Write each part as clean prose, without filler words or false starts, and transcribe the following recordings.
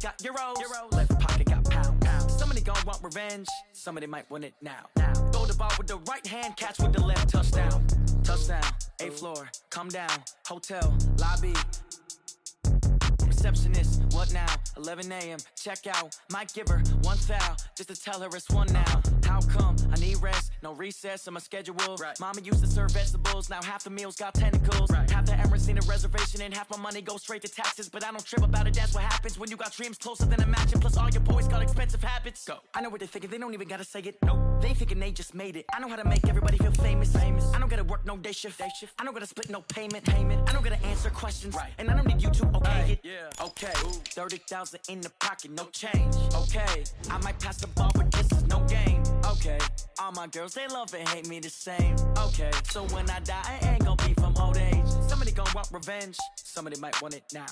got euros. Left pocket got pound. Somebody gon' want revenge. Somebody might want it now. Throw the ball with the right hand, catch with the left. Touchdown. Touchdown. 8th floor. Come down. Hotel. Lobby. Receptionist, what now? 11 a.m. Check out. Might give her one foul just to tell her it's one now. How come? I need rest, no recess on my schedule. Right. Mama used to serve vegetables, now half the meals got tentacles. Right. Half the Emirates need a reservation and half my money goes straight to taxes. But I don't trip about it, that's what happens when you got dreams closer than imagine. Plus all your boys got expensive habits. Go. I know what they're thinking, they don't even gotta say it. Nope. They thinking they just made it. I know how to make everybody feel famous. I don't gotta work no day shift. I don't gotta split no payment. I don't gotta answer questions. Right. And I don't need you to okay it. Yeah. Okay, 30,000 in the pocket, no change. Okay, I might pass the ball, but this is no game. Okay, all my girls, they love and hate me the same. Okay, so when I die, I ain't gon' be from old age. Somebody gon' want revenge, somebody might want it now.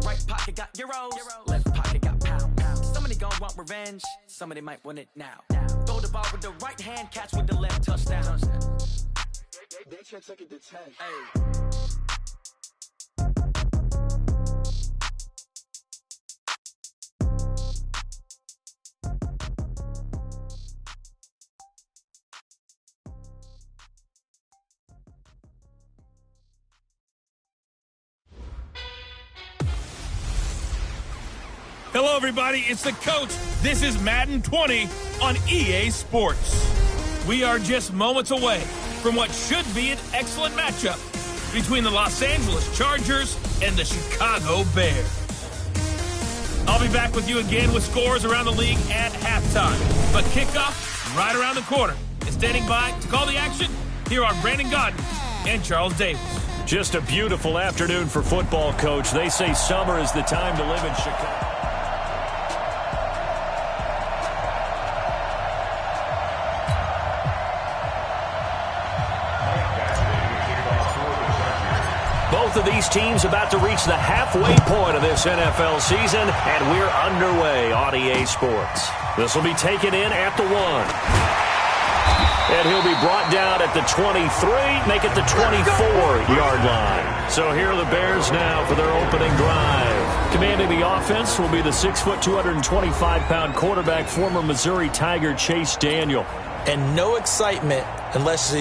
Right pocket got euros, left pocket got pound. Somebody gon' want revenge, somebody might want it now. Throw the ball with the right hand, catch with the left. Touchdown. They can't take it to 10. Hey. Hello, everybody. It's the coach. This is Madden 20 on EA Sports. We are just moments away from what should be an excellent matchup between the Los Angeles Chargers and the Chicago Bears. I'll be back with you again with scores around the league at halftime. But kickoff right around the corner. And standing by to call the action, here are Brandon Godden and Charles Davis. Just a beautiful afternoon for football, Coach. They say summer is the time to live in Chicago. Both of these teams about to reach the halfway point of this NFL season, and we're underway on EA Sports. This will be taken in at the 1. And he'll be brought down at the 23, make it the 24-yard line. So here are the Bears now for their opening drive. Commanding the offense will be the 6', 225-pound quarterback, former Missouri Tiger Chase Daniel. And no excitement unless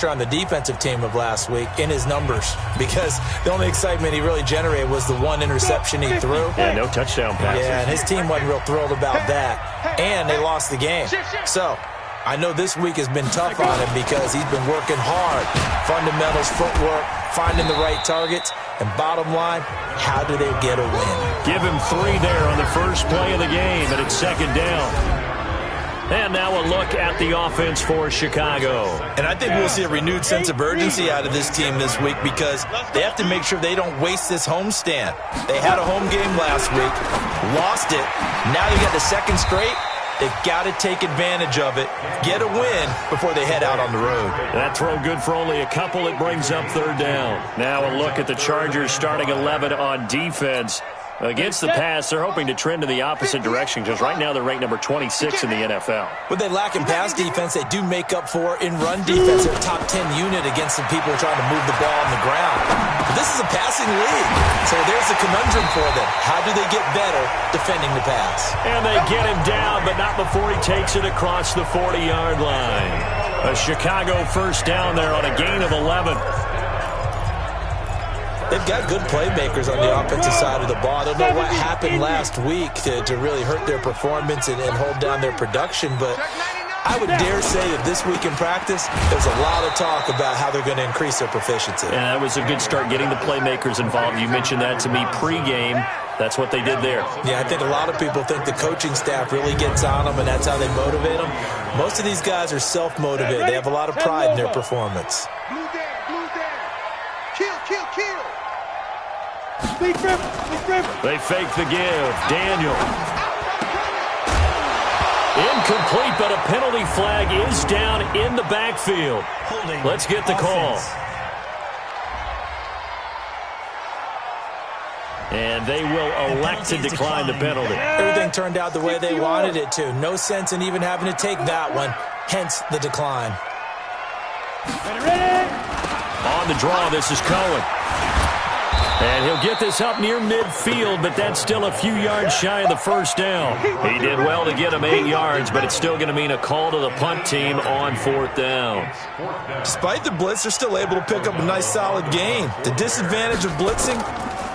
you're on the defensive team of last week in his numbers, because the only excitement he really generated was the one interception he threw. Yeah, no touchdown passes. Yeah, and his team wasn't real thrilled about that. And they lost the game. So I know this week has been tough on him because he's been working hard. Fundamentals, footwork, finding the right targets. And bottom line, how do they get a win? Give him 3 there on the first play of the game, and it's second down. And now a look at the offense for Chicago. And I think we'll see a renewed sense of urgency out of this team this week because they have to make sure they don't waste this homestand. They had a home game last week, lost it. Now they got the second straight. They've got to take advantage of it, get a win before they head out on the road. That throw good for only a couple. It brings up third down. Now a look at the Chargers starting 11 on defense. Against the pass, they're hoping to trend in the opposite direction because right now they're ranked number 26 in the NFL. What they lack in pass defense, they do make up for in run defense. They're a top 10 unit against some people trying to move the ball on the ground. But this is a passing league, so there's a conundrum for them. How do they get better defending the pass? And they get him down, but not before he takes it across the 40-yard line. A Chicago first down there on a gain of 11. They've got good playmakers on the offensive side of the ball. I don't know what happened last week to really hurt their performance and hold down their production, but I would dare say that this week in practice, there's a lot of talk about how they're going to increase their proficiency. And that was a good start getting the playmakers involved. You mentioned that to me pregame. That's what they did there. Yeah, I think a lot of people think the coaching staff really gets on them, and that's how they motivate them. Most of these guys are self-motivated. They have a lot of pride in their performance. Kill. They fake the give. Daniel. Incomplete, but a penalty flag is down in the backfield. Let's get the call. And they will elect to decline the penalty. Everything turned out the way they wanted it to. No sense in even having to take that one, hence the decline. On the draw, this is Cohen. And he'll get this up near midfield, but that's still a few yards shy of the first down. He did well to get him 8 yards, but it's still going to mean a call to the punt team on 4th down. Despite the blitz, they're still able to pick up a nice solid gain. The disadvantage of blitzing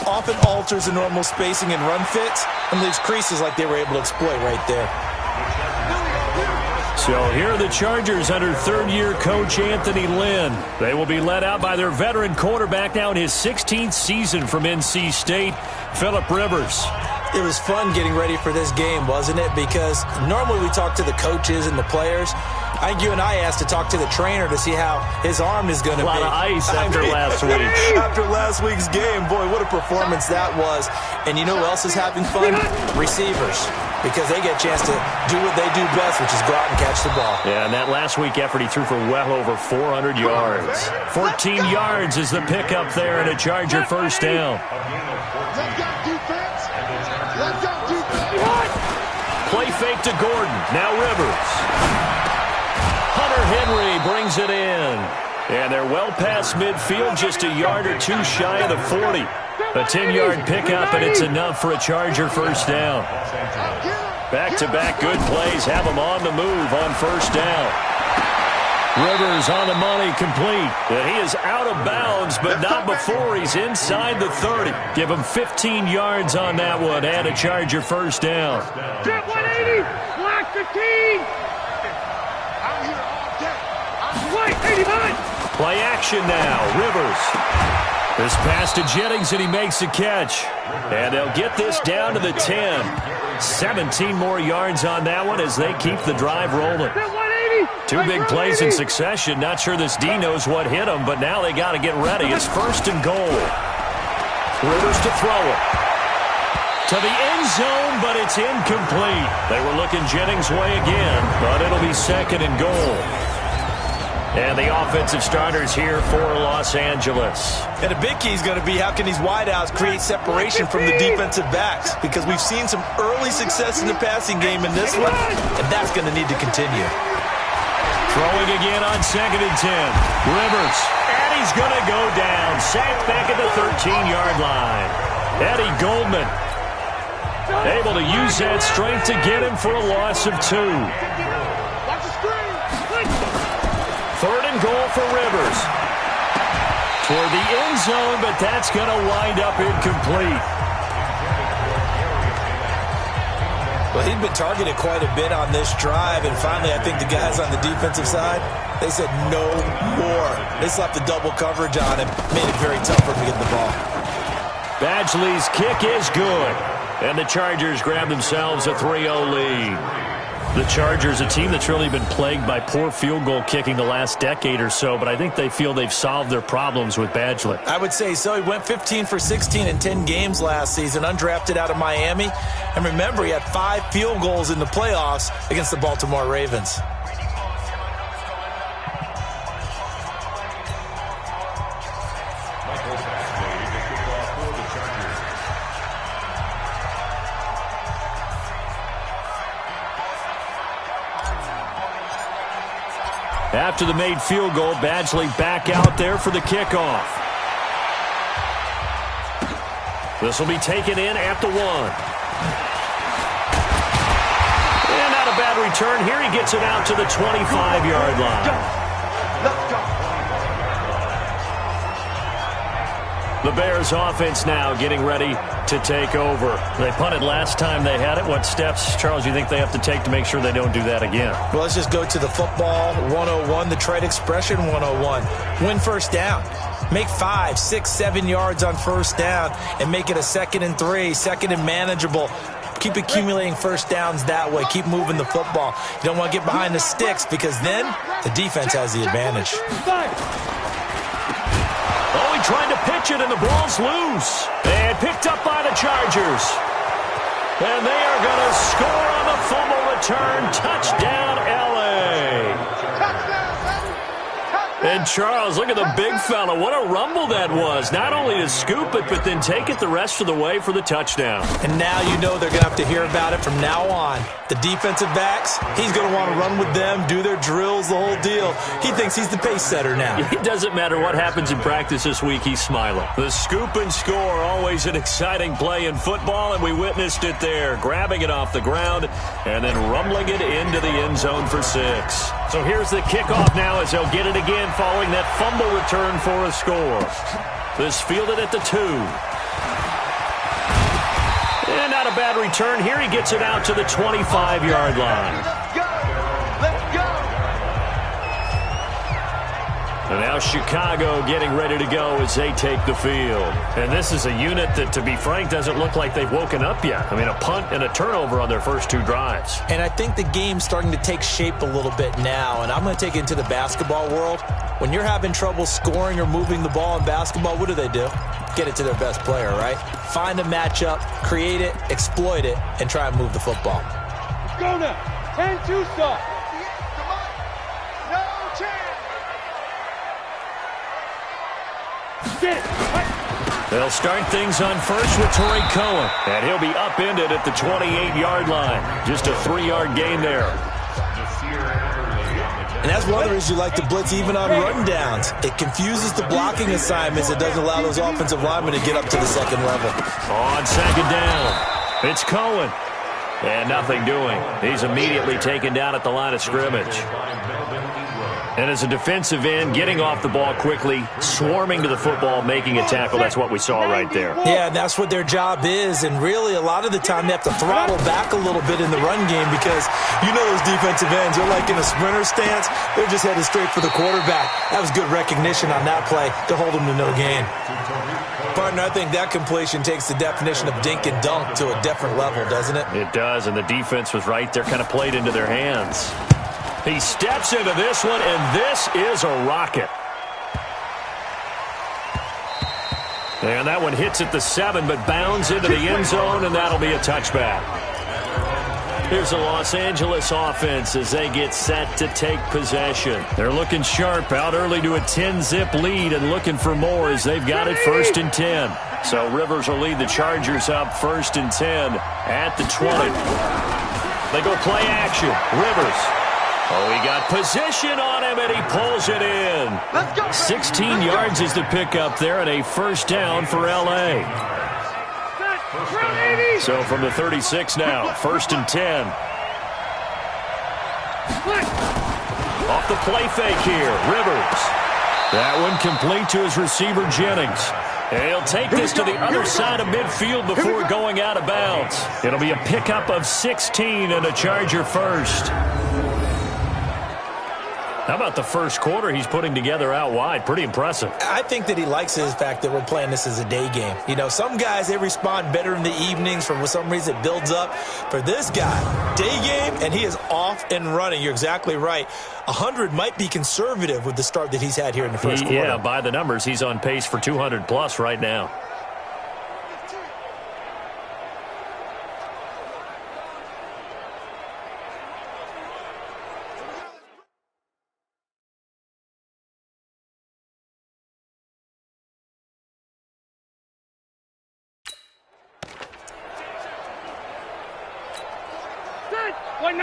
often alters the normal spacing and run fits and leaves creases like they were able to exploit right there. So here are the Chargers under third-year coach Anthony Lynn. They will be led out by their veteran quarterback now in his 16th season from NC State, Phillip Rivers. It was fun getting ready for this game, wasn't it? Because normally we talk to the coaches and the players. I think you and I asked to talk to the trainer to see how his arm is going to be. A lot of ice after last week. After last week's game, boy, what a performance that was. And you know who else is having fun? Receivers. Because they get a chance to do what they do best, which is go out and catch the ball. Yeah, and that last week effort, he threw for well over 400 yards. 14 yards is the pickup there and a Charger first down. Let's go, defense. Let's go, defense. Play fake to Gordon. Now Rivers. Hunter Henry brings it in. And they're well past midfield, just a yard or two shy of the 40. A 10-yard pickup, and it's enough for a Charger first down. Back-to-back good plays have him on the move on first down. Rivers on the money, complete. And he is out of bounds, but not before he's inside the 30. Give him 15 yards on that one and a Charger first down. Jet 180, block 15. I'm here all day. I'm white 89. Play action now. Rivers. This pass to Jennings, and he makes the catch. And they'll get this down to the 10. 17 more yards on that one as they keep the drive rolling. Two big plays in succession. Not sure this D knows what hit him, but now they got to get ready. It's 1st and goal. Rivers to throw it. To the end zone, but it's incomplete. They were looking Jennings' way again, but it'll be 2nd and goal. And the offensive starters here for Los Angeles. And a big key is going to be how can these wideouts create separation from the defensive backs? Because we've seen some early success in the passing game in this one, and that's going to need to continue. Throwing again on 2nd and 10. Rivers. And he's going to go down. Sacked back at the 13-yard line. Eddie Goldman able to use that strength to get him for a loss of 2. 3rd and goal for Rivers. Toward the end zone, but that's going to wind up incomplete. Well, he'd been targeted quite a bit on this drive, and finally I think the guys on the defensive side, they said no more. They slapped the double coverage on him, made it very tough for him to get the ball. Badgley's kick is good, and the Chargers grab themselves a 3-0 lead. The Chargers, a team that's really been plagued by poor field goal kicking the last decade or so, but I think they feel they've solved their problems with Badgley. I would say so. He went 15 for 16 in 10 games last season, undrafted out of Miami. And remember, he had 5 field goals in the playoffs against the Baltimore Ravens. After the made field goal, Badgley back out there for the kickoff. This will be taken in at the 1. And not a bad return. Here he gets it out to the 25-yard line. The Bears offense now getting ready to take over. They punted last time they had it. What steps, Charles, you think they have to take to make sure they don't do that again? Well, let's just go to the football 101, the trade expression 101. Win first down. Make 5, 6, 7 yards on first down and make it a 2nd and 3, 2nd and manageable. Keep accumulating first downs that way. Keep moving the football. You don't want to get behind the sticks because then the defense has the advantage. Oh, he tried to pitch it, and the ball's loose. And picked up by the Chargers. And they are going to score on the fumble return. Touchdown, L.A. Touchdown, baby. Touchdown. And Charles, look at the big fella. What a rumble that was. Not only to scoop it, but then take it the rest of the way for the touchdown. And now you know they're going to have to hear about it from now on. The defensive backs, he's going to want to run with them, do their drills, the whole deal. He thinks he's the pace setter now. It doesn't matter what happens in practice this week, he's smiling. The scoop and score, always an exciting play in football, and we witnessed it there. Grabbing it off the ground and then rumbling it into the end zone for 6. So here's the kickoff now as they'll get it again following that fumble return for a score. This fielded at the 2. And not a bad return here. He gets it out to the 25-yard line. Let's go! Let's go! And now Chicago getting ready to go as they take the field. And this is a unit that, to be frank, doesn't look like they've woken up yet. I mean, a punt and a turnover on their first 2 drives. And I think the game's starting to take shape a little bit now. And I'm going to take it into the basketball world. When you're having trouble scoring or moving the ball in basketball, what do? Get it to their best player, right? Find a matchup, create it, exploit it, and try and move the football. Let's go now! 10-2 stop! Come on! No chance! Get it! They'll start things on first with Torrey Cohen. And he'll be upended at the 28-yard line. Just a 3-yard gain there. And that's one of the reasons you like to blitz even on rundowns. It confuses the blocking assignments. It doesn't allow those offensive linemen to get up to the second level. On second down, it's Cohen. And nothing doing. He's immediately taken down at the line of scrimmage. And as a defensive end, getting off the ball quickly, swarming to the football, making a tackle, that's what we saw right there. Yeah, and that's what their job is. And really, a lot of the time, they have to throttle back a little bit in the run game because you know those defensive ends, they're like in a sprinter stance. They're just headed straight for the quarterback. That was good recognition on that play to hold them to no gain. Partner, I think that completion takes the definition of dink and dunk to a different level, doesn't it? It does, and the defense was right there, kind of played into their hands. He steps into this one, and this is a rocket. And that one hits at the 7, but bounds into the end zone, and that'll be a touchback. Here's the Los Angeles offense as they get set to take possession. They're looking sharp, out early to a 10-zip lead and looking for more as they've got it 1st and 10. So Rivers will lead the Chargers up 1st and 10 at the 20. They go play action. Rivers. Oh, he got position on him, and he pulls it in. 16 yards is the pickup there, and a 1st down for L.A. So from the 36 now, 1st and 10. Off the play fake here, Rivers. That one complete to his receiver, Jennings. And he'll take this to the other side of midfield before going out of bounds. It'll be a pickup of 16 and a Charger 1st. How about the first quarter he's putting together out wide? Pretty impressive. I think that he likes the fact that we're playing this as a day game. You know, some guys, they respond better in the evenings. For some reason, it builds up. For this guy, day game, and he is off and running. You're exactly right. 100 might be conservative with the start that he's had here in the first quarter. Yeah, by the numbers, he's on pace for 200-plus right now.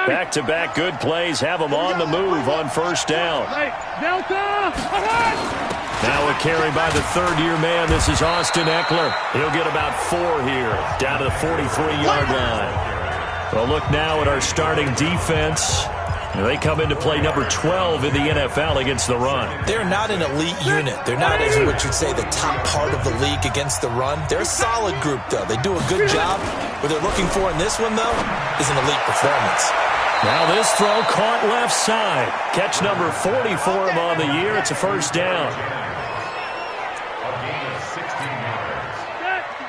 Back-to-back good plays have them on the move on 1st down. Now a carry by the 3rd-year man. This is Austin Eckler. He'll get about 4 here, down to the 43-yard line. Well, look now at our starting defense. They come into play number 12 in the NFL against the run. They're not an elite unit. They're not, as what you'd say, the top part of the league against the run. They're a solid group, though. They do a good job. What they're looking for in this one, though, is an elite performance. Now this throw caught left side. Catch number 40 for him on the year. It's a 1st down.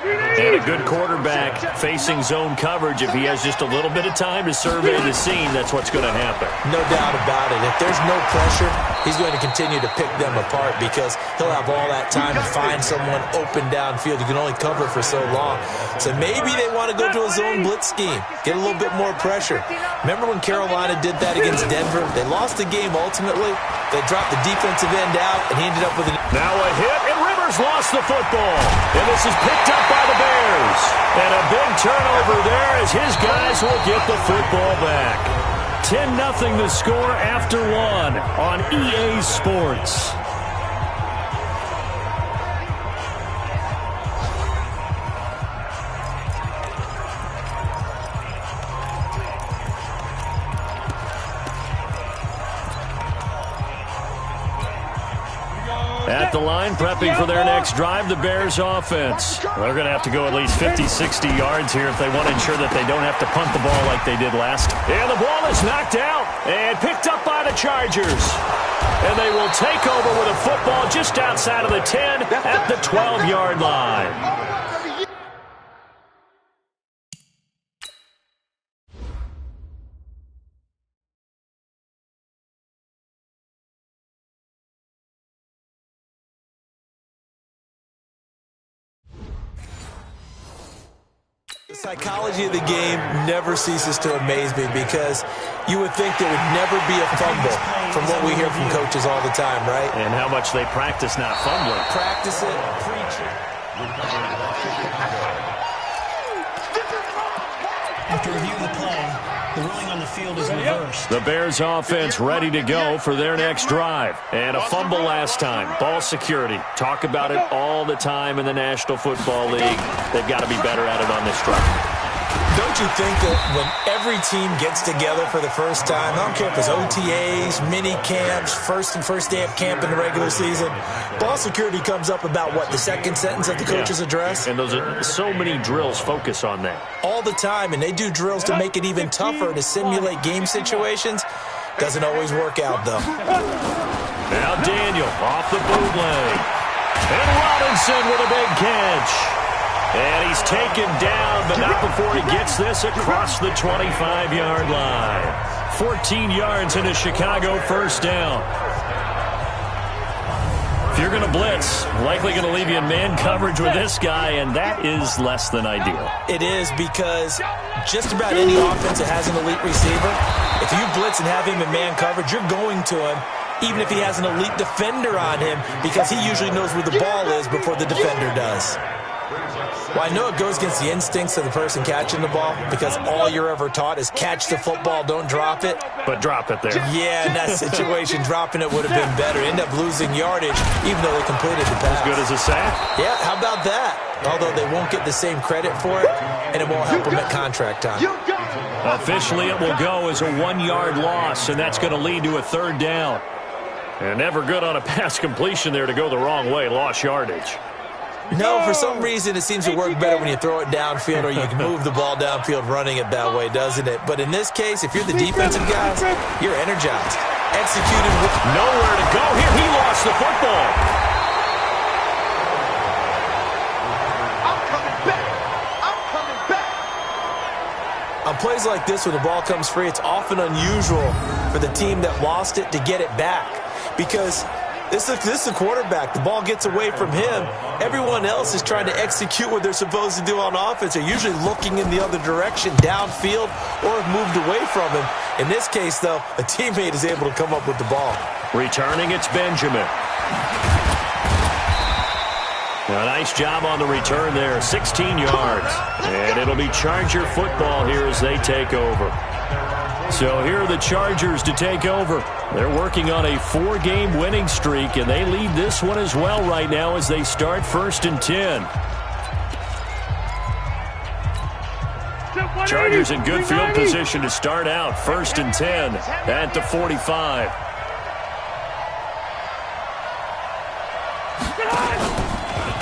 And a good quarterback facing zone coverage. If he has just a little bit of time to survey the scene, that's what's going to happen. No doubt about it. If there's no pressure, he's going to continue to pick them apart because he'll have all that time to find someone open downfield. You can only cover for so long. So maybe they want to go to a zone blitz scheme, get a little bit more pressure. Remember when Carolina did that against Denver? They lost the game ultimately. They dropped the defensive end out, and he ended up with Now a hit, and Rivers lost the football. And this is picked up by the Bears. And a big turnover there as his guys will get the football back. 10-0 the score after one on EA Sports. At the line, prepping for their next drive, the Bears offense. They're going to have to go at least 50, 60 yards here if they want to ensure that they don't have to punt the ball like they did last. And the ball is knocked out and picked up by the Chargers. And they will take over with a football just outside of the 10 at the 12-yard line. The psychology of the game never ceases to amaze me because you would think there would never be a fumble from what we hear from coaches all the time, right? And how much they practice not fumbling. Practice it, preach it. After reviewing the play, the ruling on the field is reversed. The Bears offense ready to go for their next drive. And a fumble last time. Ball security. Talk about it all the time in the National Football League. They've got to be better at it on this drive. Don't you think that when every team gets together for the first time, I don't care if it's OTAs, mini camps, first day of camp in the regular season, ball security comes up about, what, the second sentence of the coach's address? And those are so many drills focus on that. All the time, and they do drills to make it even tougher to simulate game situations. Doesn't always work out, though. Now Daniel off the bootleg. And Robinson with a big catch. And he's taken down, but not before he gets this across the 25-yard line. 14 yards into Chicago, first down. If you're going to blitz, likely going to leave you in man coverage with this guy, and that is less than ideal. It is because just about any offense that has an elite receiver, if you blitz and have him in man coverage, you're going to him, even if he has an elite defender on him, because he usually knows where the ball is before the defender does. Well, I know it goes against the instincts of the person catching the ball because all you're ever taught is catch the football, don't drop it. But drop it there. Yeah, in that situation, dropping it would have been better. End up losing yardage, even though they completed the pass. As good as a sack? Yeah, how about that? Although they won't get the same credit for it, and it won't help them at contract time. Officially, it will go as a 1-yard loss, and that's going to lead to a third down. And never good on a pass completion there to go the wrong way, lost yardage. No, for some reason it seems to work better when you throw it downfield or you can move the ball downfield running it that way, doesn't it? But in this case, if you're the defensive guys, you're energized. Executed with nowhere to go here. He lost the football. I'm coming back. I'm coming back. On plays like this, when the ball comes free, it's often unusual for the team that lost it to get it back because this is the quarterback. The ball gets away from him. Everyone else is trying to execute what they're supposed to do on offense. They're usually looking in the other direction, downfield, or have moved away from him. In this case, though, a teammate is able to come up with the ball. Returning, it's Benjamin. A nice job on the return there, 16 yards. And it'll be Charger football here as they take over. So here are the Chargers to take over. They're working on a 4-game winning streak, and they lead this one as well right now as they start 1st and 10. Chargers in good field position to start out, 1st and 10 at the 45.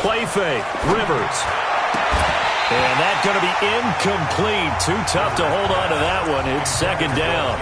Play fake, Rivers. And that's going to be incomplete. Too tough to hold on to that one. It's 2nd down.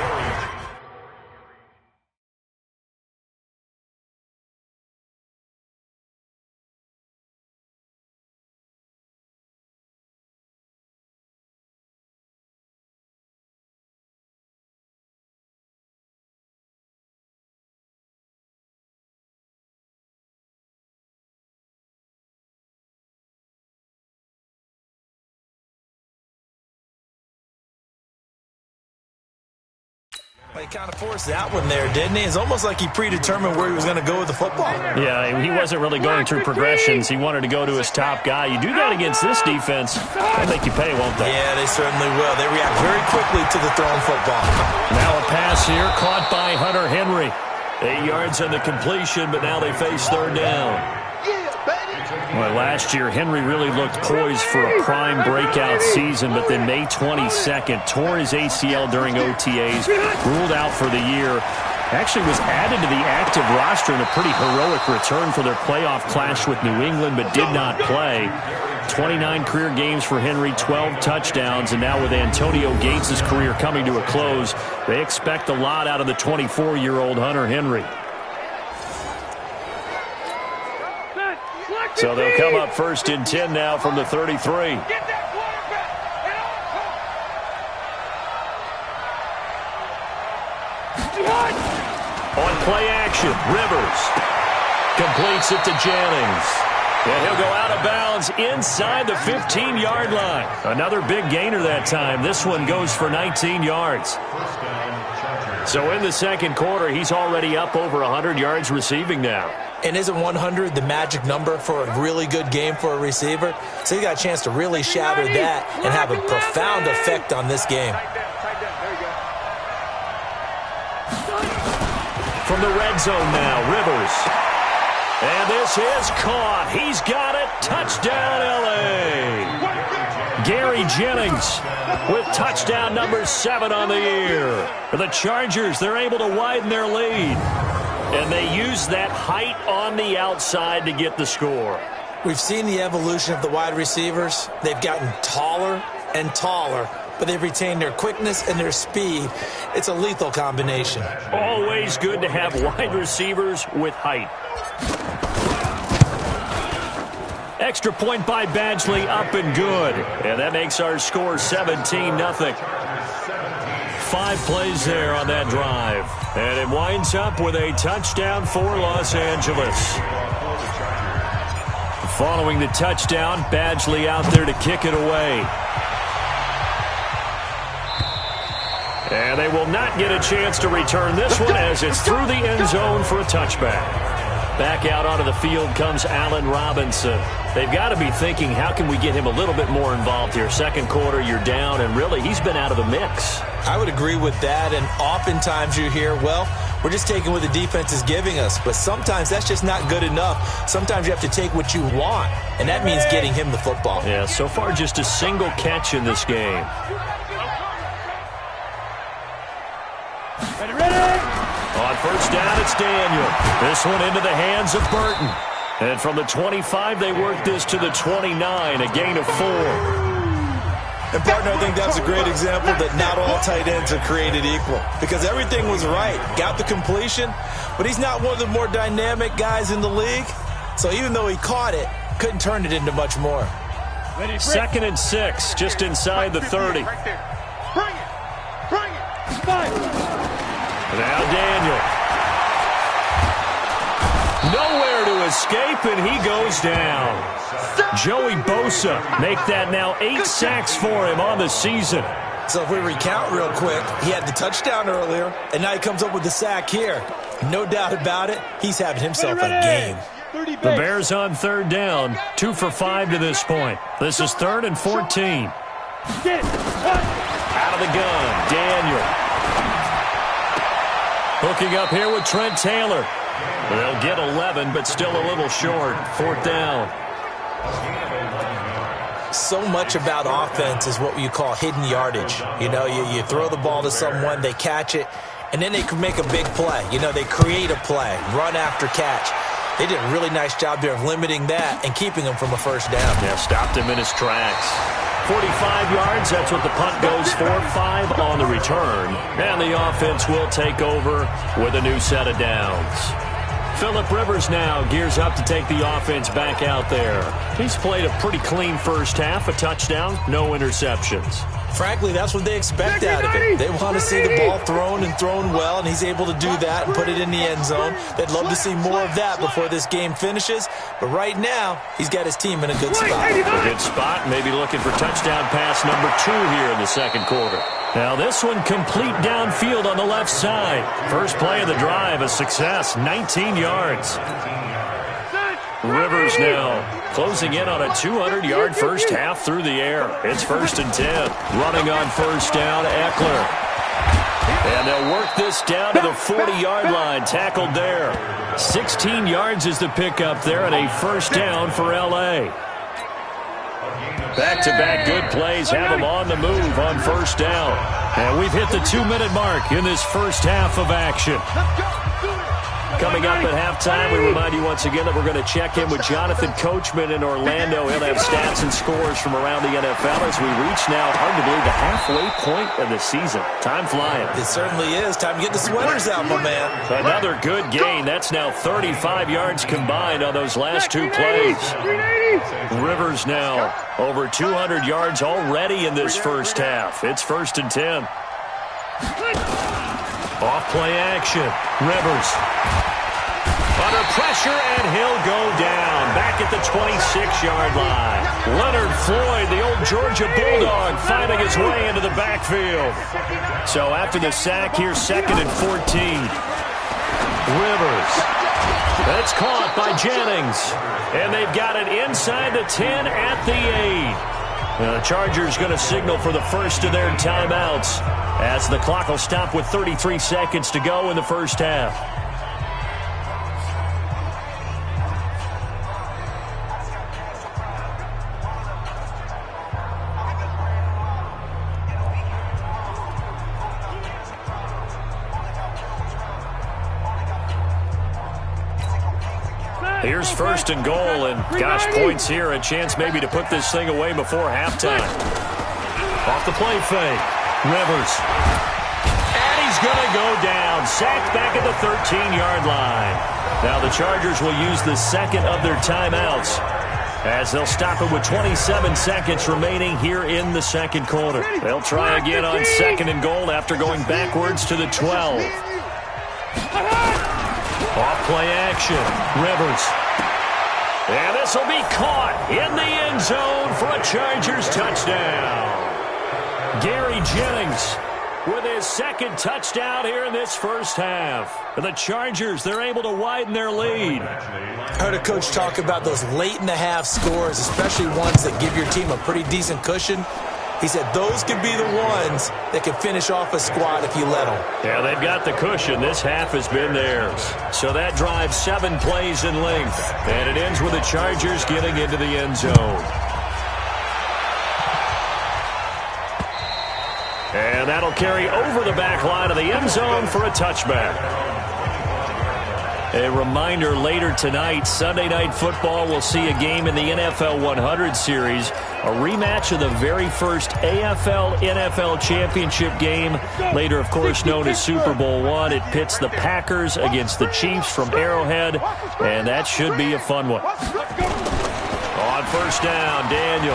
He kind of forced that one there, didn't he? It's almost like he predetermined where he was going to go with the football. Yeah, he wasn't really going through progressions. He wanted to go to his top guy. You do that against this defense, they'll make you pay, won't they? Yeah, they certainly will. They react very quickly to the thrown football. Now a pass here caught by Hunter Henry. 8 yards on the completion, but now they face third down. Well, last year, Henry really looked poised for a prime breakout season, but then May 22nd, tore his ACL during OTAs, ruled out for the year. Actually was added to the active roster in a pretty heroic return for their playoff clash with New England, but did not play. 29 career games for Henry, 12 touchdowns, and now with Antonio Gates' career coming to a close, they expect a lot out of the 24-year-old Hunter Henry. So they'll come up first and 10 now from the 33. On play action, Rivers completes it to Jennings. And he'll go out of bounds inside the 15-yard line. Another big gainer that time. This one goes for 19 yards. So in the second quarter, he's already up over 100 yards receiving now. And isn't 100 the magic number for a really good game for a receiver? So he got a chance to really shatter that and have a profound effect on this game. From the red zone now, Rivers. And this is caught. He's got it. Touchdown, L.A. Gary Jennings with touchdown number 7 on the year. For the Chargers, they're able to widen their lead. And they use that height on the outside to get the score. We've seen the evolution of the wide receivers. They've gotten taller and taller, but they've retained their quickness and their speed. It's a lethal combination. Always good to have wide receivers with height. Extra point by Badgley, up and good. And that makes our score 17-0. 5 plays there on that drive. And it winds up with a touchdown for Los Angeles. Following the touchdown, Badgley out there to kick it away. And they will not get a chance to return this one as it's through the end zone for a touchback. Back out onto the field comes Allen Robinson. They've got to be thinking, how can we get him a little bit more involved here? Second quarter, you're down, and really, he's been out of the mix. I would agree with that, and oftentimes you hear, well, we're just taking what the defense is giving us, but sometimes that's just not good enough. Sometimes you have to take what you want, and that means getting him the football. Yeah, so far just a single catch in this game. On first down, it's Daniel. This one into the hands of Burton. And from the 25, they work this to the 29, a gain of 4. And, partner, I think that's a great example that not all tight ends are created equal. Because everything was right. Got the completion, but he's not one of the more dynamic guys in the league. So even though he caught it, couldn't turn it into much more. 2nd and 6, just inside the 30. Bring it. Now Daniel. Nowhere to escape, and he goes down. Joey Bosa make that now 8 sacks for him on the season. So if we recount real quick, he had the touchdown earlier, and now he comes up with the sack here. No doubt about it, he's having himself a game. The Bears on third down, 2 for 5 to this point. This is 3rd and 14. Out of the gun, Daniel. Hooking up here with Trent Taylor. They'll get 11, but still a little short. 4th down. So much about offense is what you call hidden yardage. You know, you throw the ball to someone, they catch it, and then they can make a big play. You know, they create a play, run after catch. They did a really nice job there of limiting that and keeping him from a first down. Yeah, stopped him in his tracks. 45 yards, that's what the punt goes for. 5 on the return. And the offense will take over with a new set of downs. Phillip Rivers now gears up to take the offense back out there. He's played a pretty clean first half, a touchdown, no interceptions. Frankly, that's what they expect out of it. They want to see the ball thrown and thrown well, and he's able to do that and put it in the end zone. They'd love to see more of that before this game finishes, but right now, he's got his team in a good spot. A good spot, maybe looking for touchdown pass number 2 here in the second quarter. Now this one complete downfield on the left side. First play of the drive, a success, 19 yards. Rivers now closing in on a 200-yard first half through the air. It's 1st and 10. Running on first down, Eckler. And they'll work this down to the 40-yard line, tackled there. 16 yards is the pickup there, and a first down for L.A. Back-to-back good plays have them on the move on first down. And we've hit the 2-minute mark in this first half of action. Coming up at halftime, we remind you once again that we're going to check in with Jonathan Coachman in Orlando. He'll have stats and scores from around the NFL as we reach now, hard to believe, the halfway point of the season. Time flying. It certainly is. Time to get the sweaters out, my man. Another good gain. That's now 35 yards combined on those last two plays. Rivers now over 200 yards already in this first half. It's 1st and 10. Off play action. Rivers under pressure, and he'll go down back at the 26-yard line. Leonard Floyd, the old Georgia Bulldog, finding his way into the backfield. So after the sack, here's 2nd and 14. Rivers. That's caught by Jennings. And they've got it inside the 10 at the 8. Now the Chargers going to signal for the first of their timeouts as the clock will stop with 33 seconds to go in the first half. Here's 1st and goal, and gosh, points here, a chance maybe to put this thing away before halftime. Off the play fake, Rivers. And he's going to go down, sacked back at the 13-yard line. Now the Chargers will use the second of their timeouts as they'll stop it with 27 seconds remaining here in the second quarter. They'll try again on 2nd and goal after going backwards to the 12. Off play action, Rivers. And this will be caught in the end zone for a Chargers touchdown. Gary Jennings with his second touchdown here in this first half. And the Chargers, they're able to widen their lead. I heard a coach talk about those late-in-the-half scores, especially ones that give your team a pretty decent cushion. He said those could be the ones that can finish off a squad if you let them. Yeah, they've got the cushion. This half has been theirs. So that drives 7 plays in length. And it ends with the Chargers getting into the end zone. And that'll carry over the back line of the end zone for a touchback. A reminder later tonight, Sunday Night Football will see a game in the NFL 100 series, a rematch of the very first AFL-NFL championship game, later, of course, known as Super Bowl I. It pits the Packers against the Chiefs from Arrowhead, and that should be a fun one. On first down, Daniel.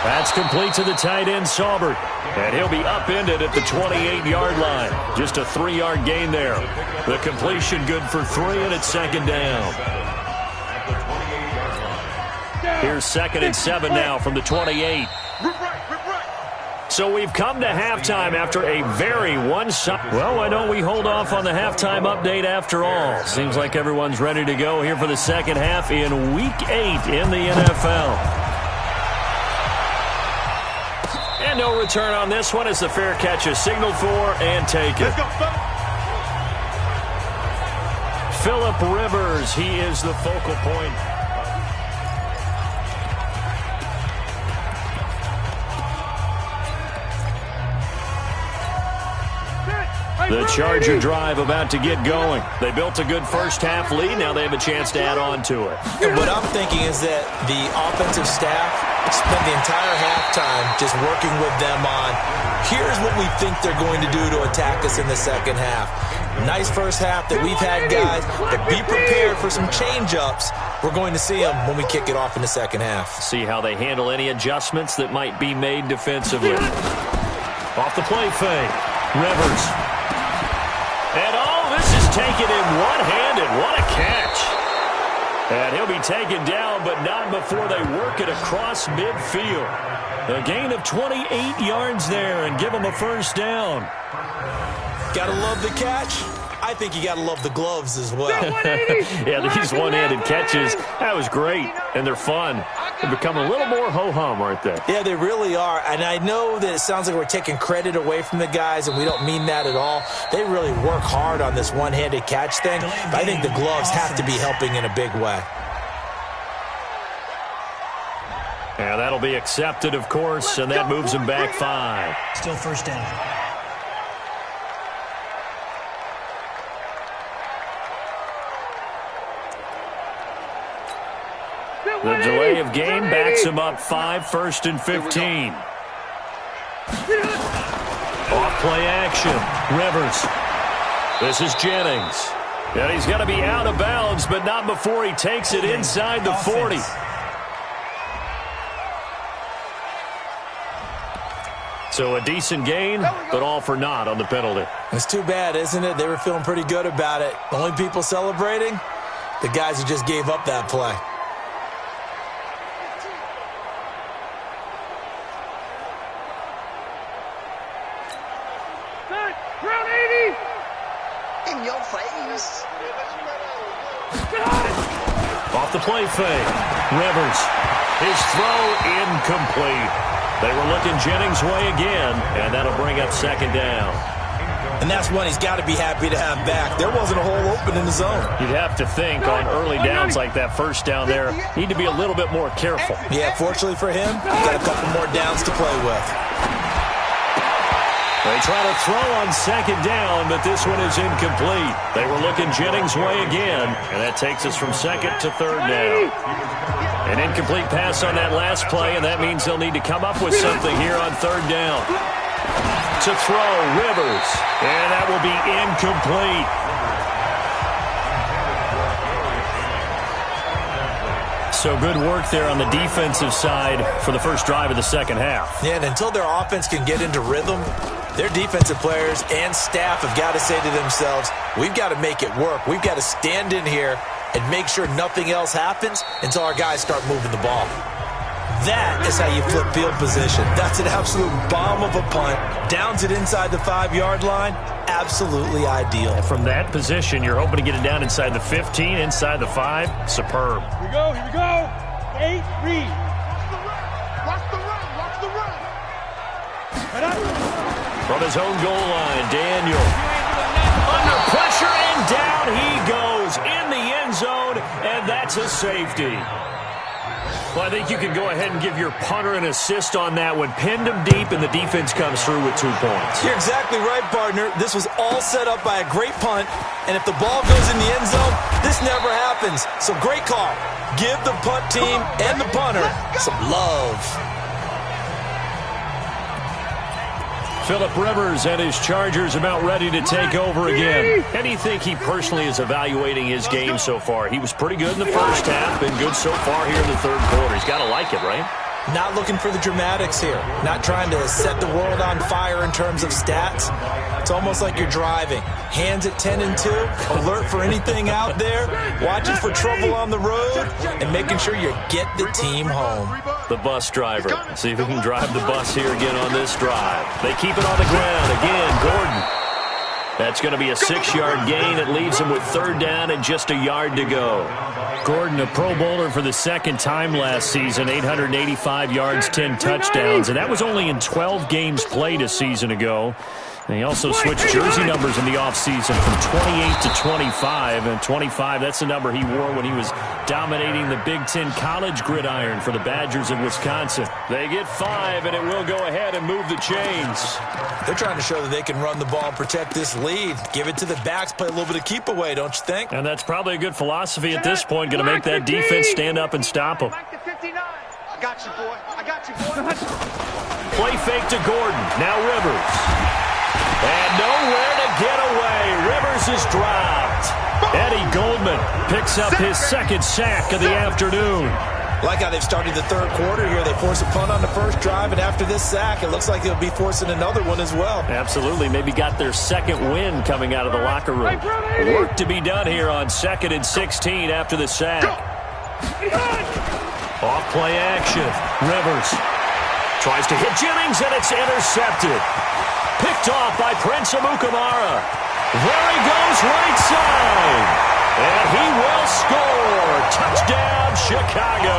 That's complete to the tight end, Saubert. And he'll be upended at the 28-yard line. Just a 3-yard gain there. The completion good for 3, and it's 2nd down. Here's 2nd and 7 now from the 28. So we've come to halftime after a very one-sided... Well, why don't we hold off on the halftime update after all? Seems like everyone's ready to go here for the second half in Week 8 in the NFL. And no return on this one as the fair catch is signaled for and taken. Phillip Rivers, he is the focal point. The Charger drive about to get going. They built a good first half lead. Now they have a chance to add on to it. And what I'm thinking is that the offensive staff spent the entire halftime just working with them on, here's what we think they're going to do to attack us in the second half. Nice first half that we've had, guys, but be prepared for some change-ups. We're going to see them when we kick it off in the second half. See how they handle any adjustments that might be made defensively. Off the play fake. Rivers. And this is taken in one-handed. What a catch. And he'll be taken down, but not before they work it across midfield. A gain of 28 yards there and give them a first down. Gotta love the catch. I think you gotta love the gloves as well. Yeah, these one-handed catches, that was great, and they're fun. They become a little more ho-hum, aren't they? Yeah, they really are. And I know that it sounds like we're taking credit away from the guys, and we don't mean that at all. They really work hard on this one-handed catch thing. But I think the gloves have to be helping in a big way. Yeah, that'll be accepted, of course, and that moves them back 5. Still first down. The delay of game backs him up 5, 1st and 15. Off play action. Rivers. This is Jennings. And he's going to be out of bounds, but not before he takes it inside the 40. So a decent gain, but all for naught on the penalty. It's too bad, isn't it? They were feeling pretty good about it. The only people celebrating, the guys who just gave up that play. Off the play fake. Rivers. His throw incomplete. They were looking Jennings' way again, and that'll bring up 2nd down. And that's one he's got to be happy to have back. There wasn't a hole open in the zone. You'd have to think on early downs like that first down there, need to be a little bit more careful. Yeah, fortunately for him, he's got a couple more downs to play with. They try to throw on 2nd down, but this one is incomplete. They were looking Jennings' way again, and that takes us from 2nd to 3rd down. An incomplete pass on that last play, and that means they'll need to come up with something here on 3rd down. To throw, Rivers, and that will be incomplete. So good work there on the defensive side for the first drive of the second half. Yeah, and until their offense can get into rhythm, their defensive players and staff have got to say to themselves, we've got to make it work. We've got to stand in here and make sure nothing else happens until our guys start moving the ball. That is how you flip field position. That's an absolute bomb of a punt. Downs it inside the 5-yard line. Absolutely ideal. From that position, you're hoping to get it down inside the 15, inside the 5. Superb. Here we go, here we go. 8, read. Watch the run, watch the run. From his own goal line, Daniel. Under pressure, and down he goes in the end zone, and that's a safety. Well, I think you can go ahead and give your punter an assist on that one. Pinned him deep, and the defense comes through with 2 points. You're exactly right, partner. This was all set up by a great punt, and if the ball goes in the end zone, this never happens. So great call. Give the punt team and the punter some love. Phillip Rivers and his Chargers about ready to take over again. How do you think he personally is evaluating his game so far? He was pretty good in the first half, been good so far here in the 3rd quarter. He's got to like it, right? Not looking for the dramatics here. Not trying to set the world on fire in terms of stats. It's almost like you're driving. Hands at 10 and 2, alert for anything out there, watching for trouble on the road, and making sure you get the team home. The bus driver. See if we can drive the bus here again on this drive. They keep it on the ground. Again, Gordon. That's going to be a 6-yard gain. It leaves him with 3rd down and just a yard to go. Gordon, a Pro Bowler for the 2nd time last season, 885 yards, 10 touchdowns, and that was only in 12 games played a season ago. And he also switched jersey numbers in the offseason from 28 to 25. And 25, that's the number he wore when he was dominating the Big Ten college gridiron for the Badgers of Wisconsin. They get 5, and it will go ahead and move the chains. They're trying to show that they can run the ball and protect this lead. Give it to the backs, play a little bit of keep away, don't you think? And that's probably a good philosophy at this point, going to make that defense stand up and stop them. I got you, boy. I got you, boy. Play fake to Gordon. Now Rivers. And nowhere to get away. Rivers is dropped. Eddie Goldman picks up his 2nd sack of the afternoon. Like how they've started the 3rd quarter here. They force a punt on the first drive, and after this sack, it looks like they'll be forcing another one as well. Absolutely. Maybe got their 2nd win coming out of the locker room. Work to be done here on 2nd and 16 after the sack. Off play action. Rivers tries to hit Jennings, and it's intercepted. Picked off by Prince Amukamara. There he goes right side. And he will score. Touchdown, Chicago.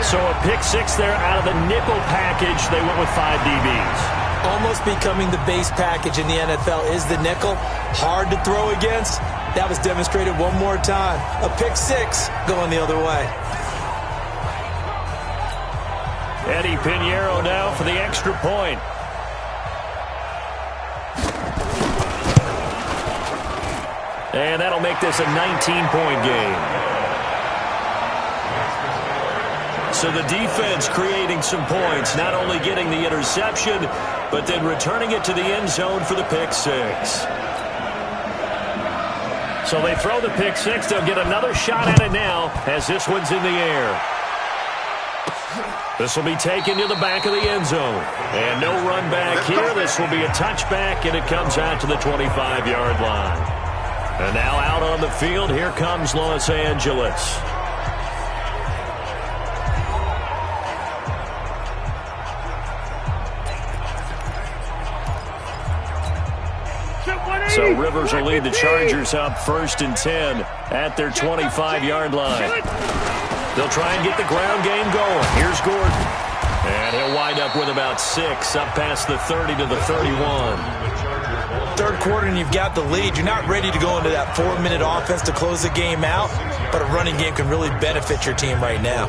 So a pick six there out of the nickel package. They went with 5 DBs. Almost becoming the base package in the NFL is the nickel. Hard to throw against. That was demonstrated one more time. A pick six going the other way. Eddie Pinheiro now for the extra point. And that'll make this a 19-point game. So the defense creating some points, not only getting the interception, but then returning it to the end zone for the pick six. So they throw the pick six. They'll get another shot at it now as this one's in the air. This will be taken to the back of the end zone. And no run back here. This will be a touchback, and it comes out to the 25-yard line. And now out on the field, here comes Los Angeles. So Rivers will lead the Chargers up 1st and 10 at their 25-yard line. They'll try and get the ground game going. Here's Gordon. And he'll wind up with about 6 up past the 30 to the 31. Third quarter and you've got the lead. You're not ready to go into that 4-minute offense to close the game out, but a running game can really benefit your team right now.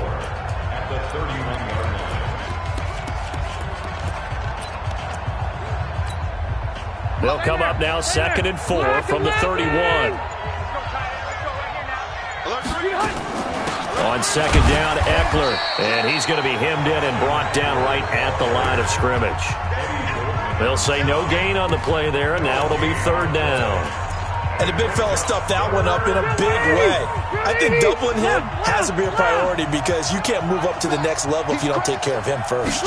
They'll come up now 2nd and 4 from the 31. On 2nd down, Eckler. And he's going to be hemmed in and brought down right at the line of scrimmage. They'll say no gain on the play there, and now it'll be 3rd down. And the big fella stuffed that one up in a big way. I think doubling him has to be a priority because you can't move up to the next level if you don't take care of him first.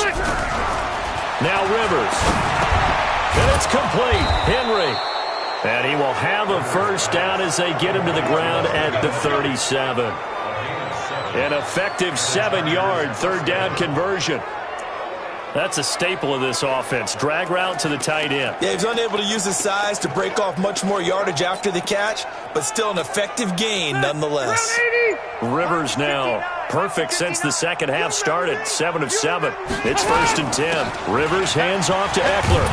Now Rivers. And it's complete. Henry. And he will have a 1st down as they get him to the ground at the 37. An effective 7-yard 3rd down conversion. That's a staple of this offense. Drag route to the tight end. Yeah, he's unable to use his size to break off much more yardage after the catch, but still an effective gain nonetheless. Rivers now perfect since the second half started. 7 of 7. It's 1st and 10. Rivers hands off to Eckler.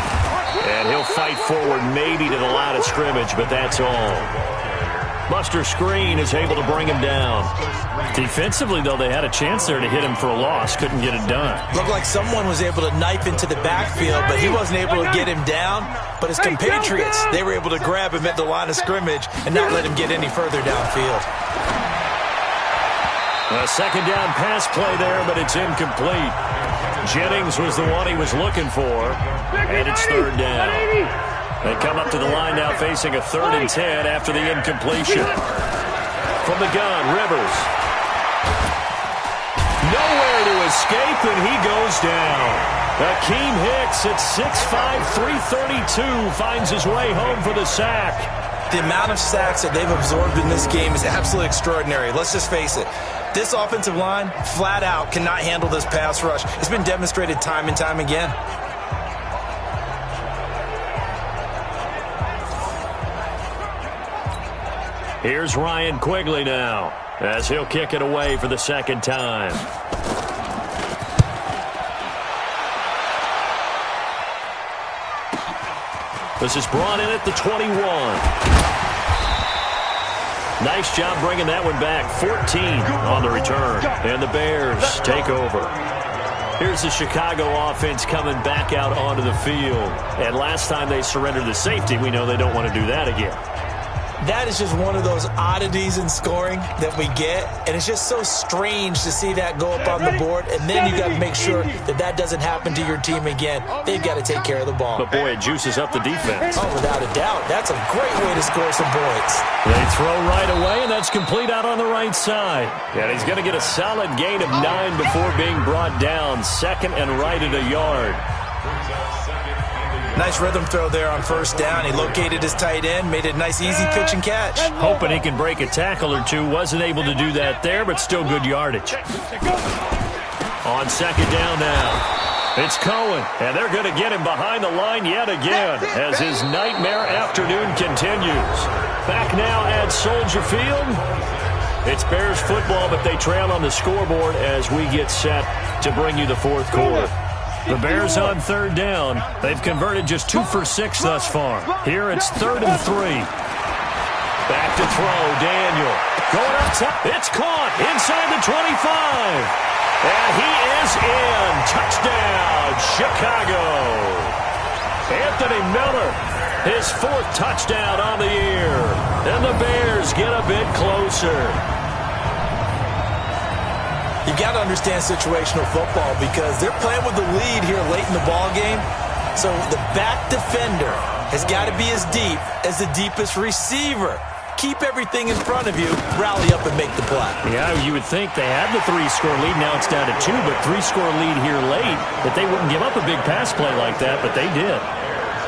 And he'll fight forward maybe to the line of scrimmage, but that's all. Buster Screen is able to bring him down. Defensively, though, they had a chance there to hit him for a loss. Couldn't get it done. Looked like someone was able to knife into the backfield, but he wasn't able to get him down. But his compatriots, they were able to grab him at the line of scrimmage and not let him get any further downfield. A 2nd down pass play there, but it's incomplete. Jennings was the one he was looking for, and it's 3rd down. They come up to the line now facing a 3rd and 10 after the incompletion. From the gun, Rivers. Nowhere to escape, and he goes down. Akeem Hicks at 6'5", 332 finds his way home for the sack. The amount of sacks that they've absorbed in this game is absolutely extraordinary. Let's just face it. This offensive line, flat out, cannot handle this pass rush. It's been demonstrated time and time again. Here's Ryan Quigley now, as he'll kick it away for the 2nd time. This is brought in at the 21. Nice job bringing that one back. 14 on the return. And the Bears take over. Here's the Chicago offense coming back out onto the field. And last time they surrendered the safety, we know they don't want to do that again. That is just one of those oddities in scoring that we get, and it's just so strange to see that go up on the board, and then you got to make sure that that doesn't happen to your team again. They've got to take care of the ball. But, boy, it juices up the defense. Oh, without a doubt. That's a great way to score some points. They throw right away, and that's complete out on the right side. And he's going to get a solid gain of 9 before being brought down. 2nd and right at a yard. Nice rhythm throw there on first down. He located his tight end, made it a nice easy pitch and catch. Hoping he can break a tackle or two. Wasn't able to do that there, but still good yardage. On second down now. It's Cohen, and they're going to get him behind the line yet again as his nightmare afternoon continues. Back now at Soldier Field. It's Bears football, but they trail on the scoreboard as we get set to bring you the fourth quarter. The Bears on third down. They've converted just 2 for 6 thus far. Here it's 3rd and 3. Back to throw, Daniel. Going up top. It's caught inside the 25. And he is in. Touchdown, Chicago. Anthony Miller, his 4th touchdown on the year. And the Bears get a bit closer. You got to understand situational football because they're playing with the lead here late in the ball game. So the back defender has got to be as deep as the deepest receiver. Keep everything in front of you, rally up and make the play. Yeah, you would think they had the 3-score lead. Now it's down to 2, but 3-score lead here late, that they wouldn't give up a big pass play like that, but they did.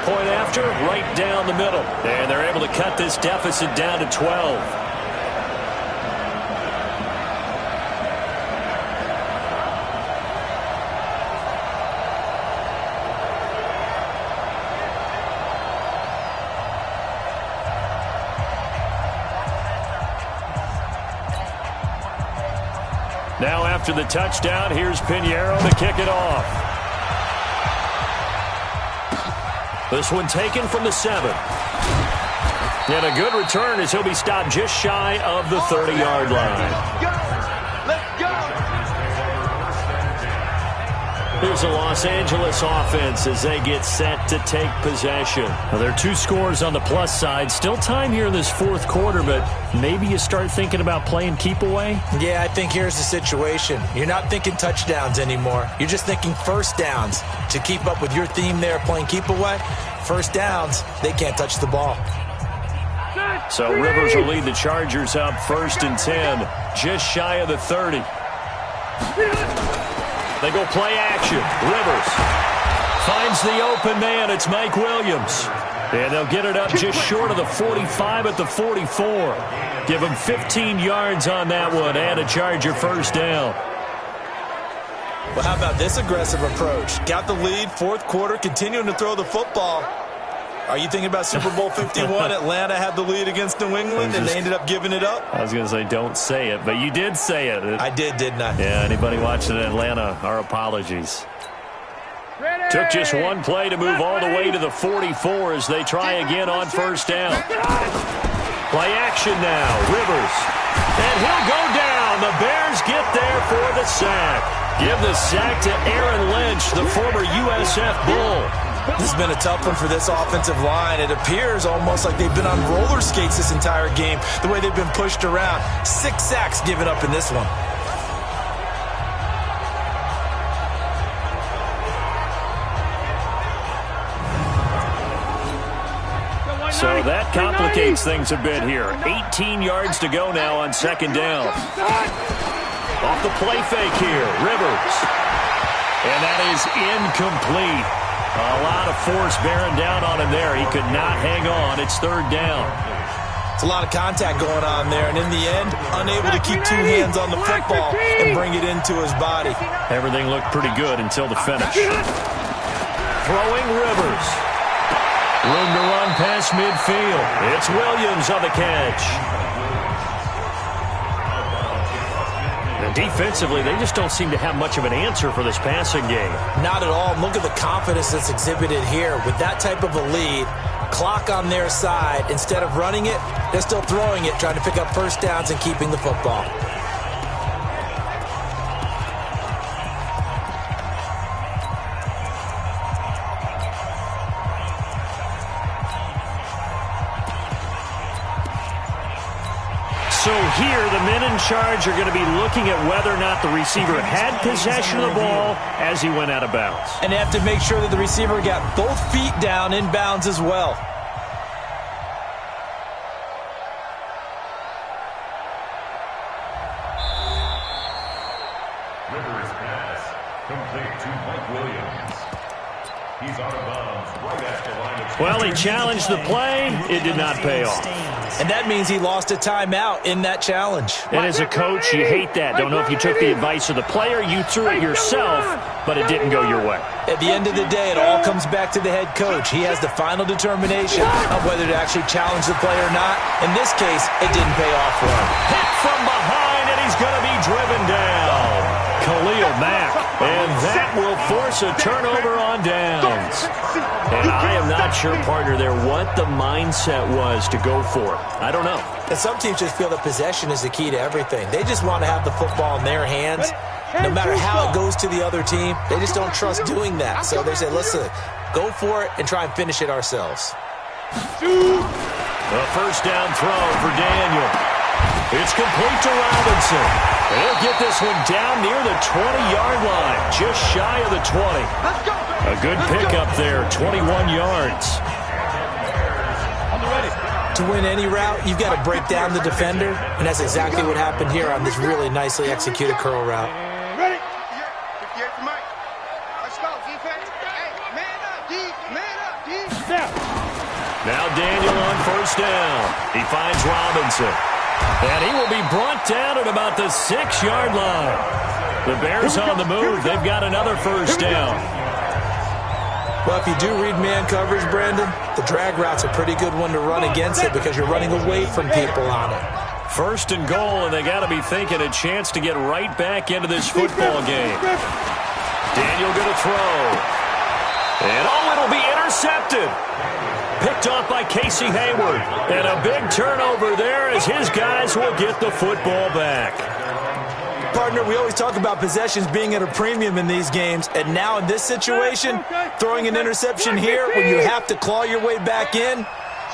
Point after, right down the middle. And they're able to cut this deficit down to 12. Now after the touchdown, here's Pinheiro to kick it off. This one taken from the 7. And a good return as he'll be stopped just shy of the 30-yard line. Here's the Los Angeles offense as they get set to take possession. Well, there are 2 scores on the plus side. Still time here in this fourth quarter, but maybe you start thinking about playing keep away? Yeah, I think here's the situation. You're not thinking touchdowns anymore. You're just thinking first downs. To keep up with your theme there, playing keep away, first downs, they can't touch the ball. So Rivers will lead the Chargers up 1st and 10, just shy of the 30. They go play action. Rivers finds the open man. It's Mike Williams. And they'll get it up just short of the 45 at the 44. Give him 15 yards on that one and a Charger first down. Well, how about this aggressive approach? Got the lead, fourth quarter, continuing to throw the football. Are you thinking about Super Bowl 51? Atlanta had the lead against New England, and they ended up giving it up? I was going to say, don't say it, but you did say it. I did, didn't I? Yeah, anybody watching Atlanta, our apologies. Took just one play to move all the way to the 44 as they try again on first down. Play action now, Rivers. And he'll go down. The Bears get there for the sack. Give the sack to Aaron Lynch, the former USF Bull. This has been a tough one for this offensive line. It appears almost like they've been on roller skates this entire game, the way they've been pushed around. 6 sacks given up in this one. So that complicates things a bit here. 18 yards to go now on second down. Off the play fake here, Rivers. And that is incomplete. A lot of force bearing down on him there. He could not hang on. It's third down. It's a lot of contact going on there, and in the end, unable to keep 2 hands on the football and bring it into his body. Everything looked pretty good until the finish. Throwing Rivers. Room to run past midfield. It's Williams on the catch. Defensively, they just don't seem to have much of an answer for this passing game. Not at all. Look at the confidence that's exhibited here. With that type of a lead, clock on their side, instead of running it, they're still throwing it, trying to pick up first downs and keeping the football. So here, the men in charge are going to be looking at whether or not the receiver had possession of the ball as he went out of bounds. And they have to make sure that the receiver got both feet down in bounds as well. Rivers pass complete to Mike Williams. Well, he challenged the play. It did not pay off. And that means he lost a timeout in that challenge. And as a coach, you hate that. Don't know if you took the advice of the player, you threw it yourself, but it didn't go your way. At the end of the day, it all comes back to the head coach. He has the final determination on whether to actually challenge the play or not. In this case, it didn't pay off for him. Hit from behind, and he's going to be driven down. Khalil Mack, and that will force a turnover on downs. And I am not sure, partner, there what the mindset was to go for it. I don't know. And some teams just feel that possession is the key to everything. They just want to have the football in their hands. No matter how it goes to the other team, they just don't trust doing that. So they say, listen, go for it and try and finish it ourselves. A first down throw for Daniel. It's complete to Robinson. He'll get this one down near the 20-yard line, just shy of the 20. A good pickup there, 21 yards. To win any route, you've got to break down the defender, and that's exactly what happened here on this really nicely executed curl route. Ready? 58 for Mike. Let's go, defense. Hey, man up, D. Man up, D. Now Daniel on first down. He finds Robinson. And he will be brought down at about the 6-yard line. The Bears on the move. They've got another first down. Well, if you do read man coverage, Brandon, the drag route's a pretty good one to run against it because you're running away from people on it. First and goal, and they got to be thinking a chance to get right back into this football game. Daniel going to throw. And it'll be intercepted. Picked off by Casey Hayward. And a big turnover there as his guys will get the football back. Partner, we always talk about possessions being at a premium in these games. And now in this situation, throwing an interception here when you have to claw your way back in,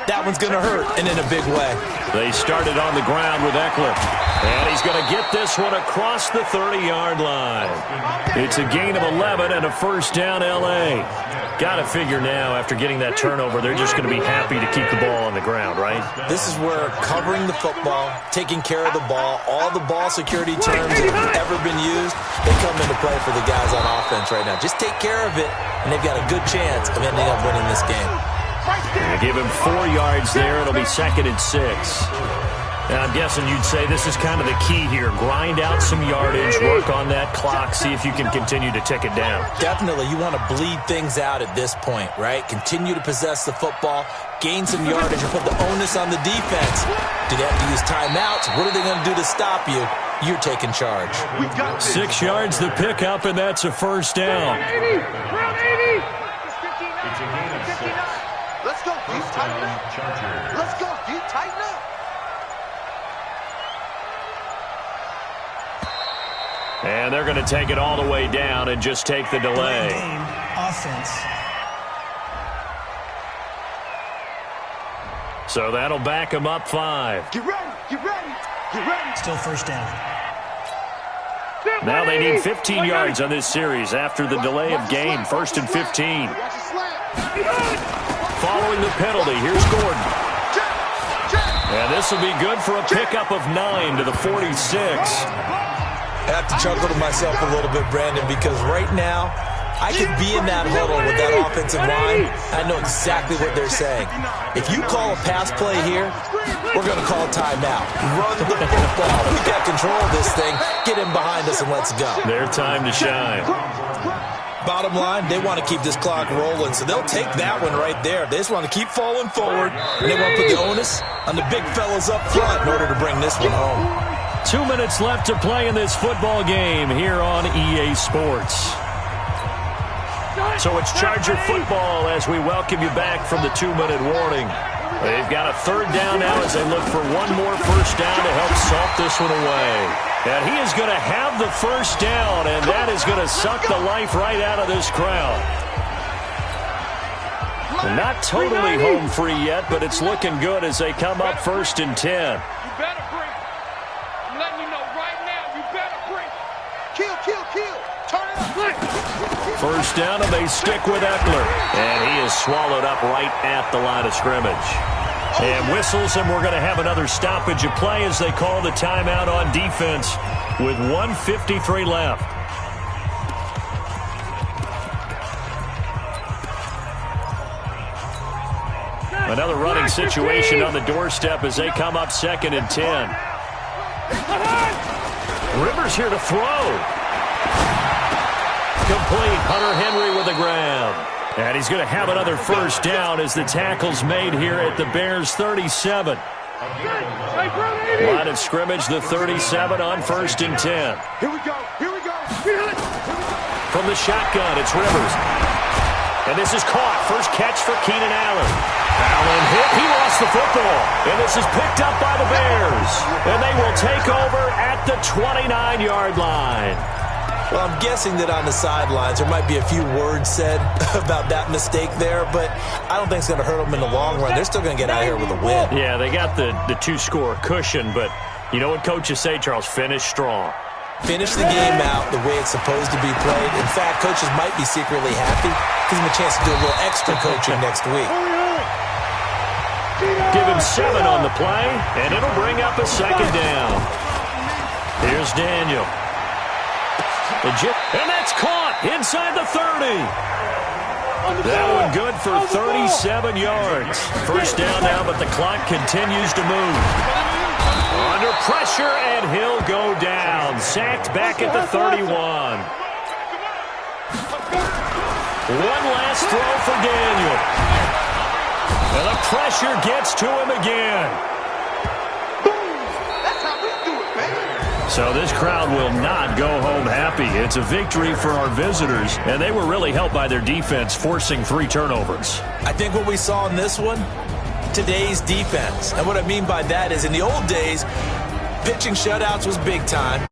that one's going to hurt, and in a big way. They started on the ground with Eckler. And he's going to get this one across the 30-yard line. It's a gain of 11 and a first down L.A. Got to figure now, after getting that turnover, they're just going to be happy to keep the ball on the ground, right? This is where covering the football, taking care of the ball, all the ball security terms that have ever been used, they come into play for the guys on offense right now. Just take care of it, and they've got a good chance of ending up winning this game. They give him 4 yards there. It'll be 2nd and 6. Now, I'm guessing you'd say this is kind of the key here. Grind out some yardage, work on that clock, see if you can continue to tick it down. Definitely. You want to bleed things out at this point, right? Continue to possess the football, gain some yardage, and put the onus on the defense. Do they have to use timeouts? What are they going to do to stop you? You're taking charge. 6 yards the pickup, and that's a first down. Round 80. Let's go, D. Tighten up. Let's go, D. Tighten up. And they're going to take it all the way down and just take the delay. Game, offense. So that'll back them up 5. Get ready, get ready, get ready. Still first down. Now they need 15 yards on this series after the delay of game. 1st and 15. Following the penalty, here's Gordon. And this will be good for a pickup of 9 to the 46. I have to chuckle to myself a little bit, Brandon, because right now, I could be in that huddle with that offensive line. I know exactly what they're saying. If you call a pass play here, we're going to call a timeout. Run the football. We got control of this thing. Get him behind us and let's go. Their time to shine. Bottom line, they want to keep this clock rolling, so they'll take that one right there. They just want to keep falling forward, and they want to put the onus on the big fellas up front in order to bring this one home. 2 minutes left to play in this football game here on EA Sports. So it's Charger football as we welcome you back from the 2-minute warning. They've got a 3rd down now as they look for one more first down to help salt this one away. And he is going to have the first down, and that is going to suck the life right out of this crowd. Not totally home free yet, but it's looking good as they come up 1st and 10. You better bring. I'm letting you know right now, you better bring. Kill, kill, kill. Turn it up. First down, and they stick with Eckler. And he is swallowed up right at the line of scrimmage. And whistles, and we're going to have another stoppage of play as they call the timeout on defense with 1:53 left. Another running situation on the doorstep as they come up 2nd and 10. Rivers here to throw. Complete. Hunter Henry with the ground. And he's going to have another first down as the tackle's made here at the Bears' 37. Line of scrimmage, the 37 on 1st and 10. Here we go. From the shotgun, it's Rivers. And this is caught. First catch for Keenan Allen. Allen hit. He lost the football. And this is picked up by the Bears. And they will take over at the 29-yard line. Well, I'm guessing that on the sidelines there might be a few words said about that mistake there, but I don't think it's going to hurt them in the long run. They're still going to get out of here with a win. Yeah, they got the 2-score cushion, but you know what coaches say, Charles? Finish strong. Finish the game out the way it's supposed to be played. In fact, coaches might be secretly happy. Gives them a chance to do a little extra coaching next week. Give him 7 on the play, and it'll bring up a 2nd down. Here's Daniel. And that's caught inside the 30. That one good for 37 yards. First down now, but the clock continues to move. Under pressure, and he'll go down. Sacked back at the 31. One last throw for Daniel. And the pressure gets to him again. So this crowd will not go home happy. It's a victory for our visitors, and they were really helped by their defense, forcing 3 turnovers. I think what we saw in this one, today's defense. And what I mean by that is in the old days, pitching shutouts was big time.